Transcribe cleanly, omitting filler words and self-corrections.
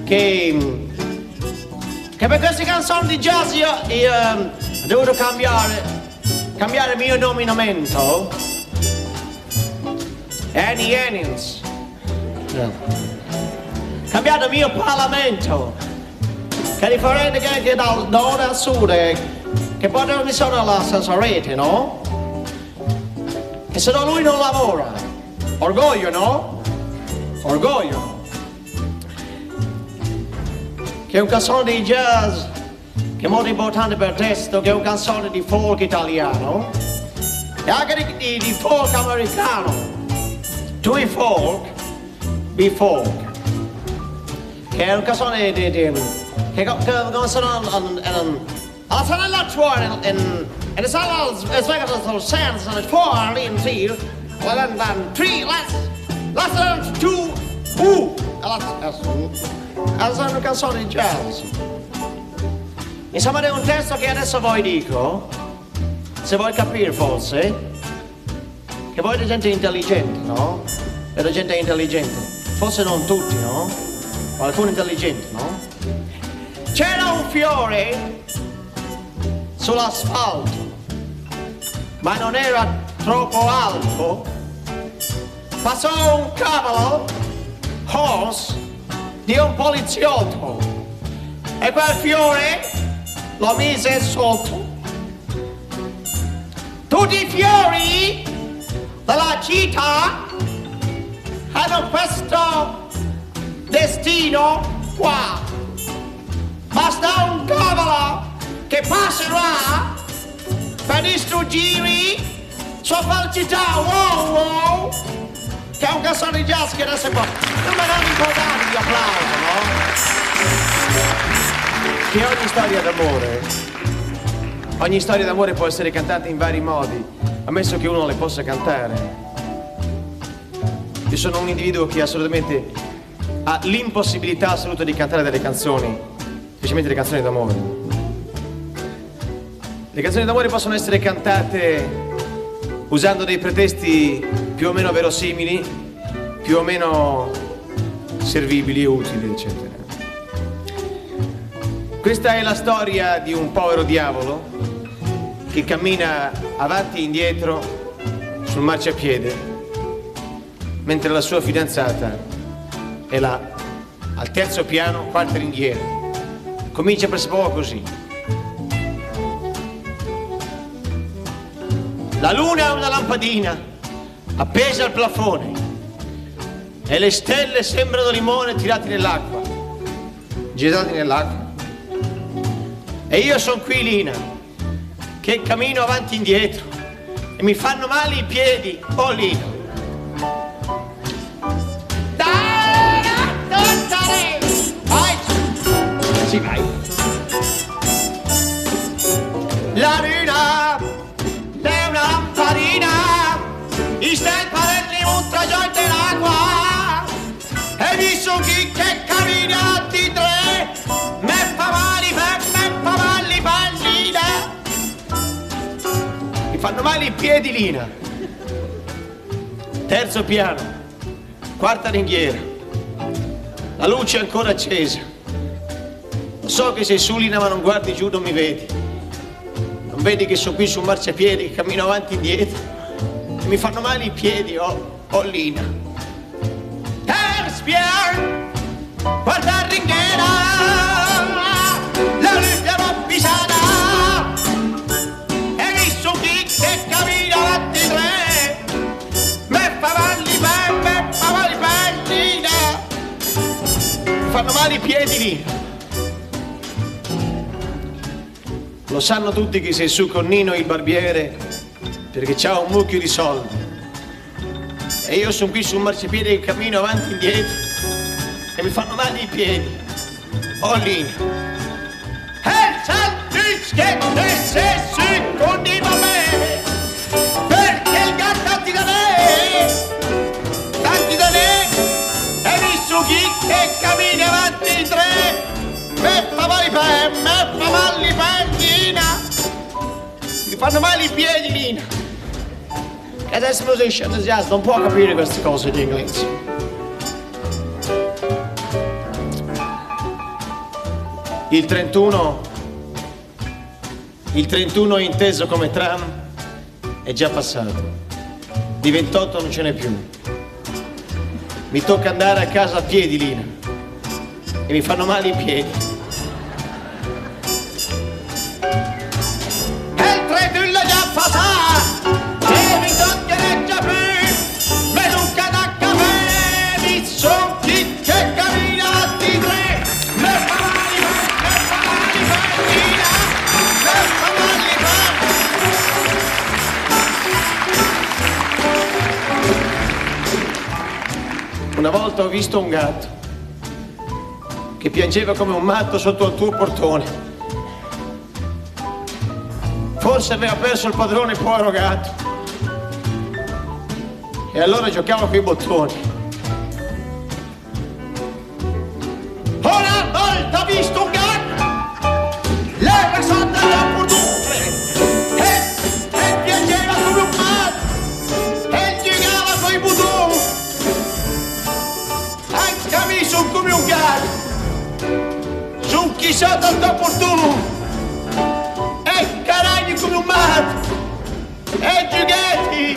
che per queste canzoni di jazz io ho dovuto cambiare il mio nominamento. Annie Hennings. Cambiato il mio Parlamento, che differente che dal nord al sud, che poi non mi sono alla stessa rete, no? E se no lui non lavora. Orgoglio, no? Orgoglio. Che è un canzone di jazz che è molto importante per il testo, che è un canzone di folk italiano e anche di folk americano. Tu i folk, be folk. Che è un canzone che come sono alla sanella tuore en det är svänger som sen som ett par in till och den tre last two alltså un canzone in jazz. Insomma è un testo che adesso voi dico, se vuoi capire forse, che voi siete gente intelligente, no? Vedo gente intelligente, forse non tutti, no? Ma alcuni intelligenti, no? C'era un fiore sull'asfalto, ma non era troppo alto. Passò un cavallo, horse, di un poliziotto e quel fiore lo mise sotto. Tutti i fiori della città hanno questo destino qua. Basta un cavallo che passerà per distruggere sua felicità. Wow, wow. Che è un canzone di jazz che adesso qua non me l'hanno ricordato di applauso, no? Che ogni storia d'amore può essere cantata in vari modi, ammesso che uno le possa cantare. Io sono un individuo che assolutamente ha l'impossibilità assoluta di cantare delle canzoni, specialmente le canzoni d'amore. Le canzoni d'amore possono essere cantate usando dei pretesti più o meno verosimili, più o meno servibili e utili, eccetera. Questa è la storia di un povero diavolo che cammina avanti e indietro sul marciapiede, mentre la sua fidanzata è là, al terzo piano, quarta ringhiera. Comincia per poco così. La luna è una lampadina appesa al plafone e le stelle sembrano limone tirati nell'acqua, gettati nell'acqua. E io sono qui, Lina, che cammino avanti e indietro e mi fanno male i piedi. Oh, Lina. Sì, vai. La luna è una lampadina, i stelle parenti un tragiante l'acqua, e visto chi che cammina di tre, me fa male pallina. Mi fanno male i piedi, Lina. Terzo piano, quarta ringhiera, la luce è ancora accesa. So che sei su, Lina, ma non guardi giù, non mi vedi. Non vedi che sono qui sul marciapiede, che cammino avanti e indietro e mi fanno male i piedi, oh Lina. Terzo piano, guarda ringhiera, la luce l'ho pisata, e visto chi che cammina avanti e tre, me fa male i pallina. Mi fanno male i piedi, Lina. Lo sanno tutti che sei su con Nino il barbiere perché c'ha un mucchio di soldi. E io sono qui sul marciapiede che cammino avanti e indietro e mi fanno male i piedi. Oh, Lina. E sentì che te sei secondi va bene, perché il gatto ti da me, tanti da me, e visto chi che cammina avanti e tre, me fa male i pallina. Mi fanno male i piedi, Lina. E adesso il musician jazz non può capire queste cose di inglese. Il 31, inteso come tram, è già passato. Di 28 non ce n'è più. Mi tocca andare a casa a piedi, Lina, e mi fanno male i piedi. E il 31 già passato, e mi toccherebbe più, me nunca da caffè, mi son chi che cammina di tre, me fa male, Lina, me fa male. Una volta ho visto un gatto che piangeva come un matto sotto al tuo portone. Forse aveva perso il padrone, povero gatto. E allora giocavo coi bottoni. Una volta ho visto un gatto, l'era sotto al portone e piangeva come un matto e giocava coi bottoni. Anche sono come un gatto, sono chissà dal tuo portone, e caragli come un matto, e giugetti.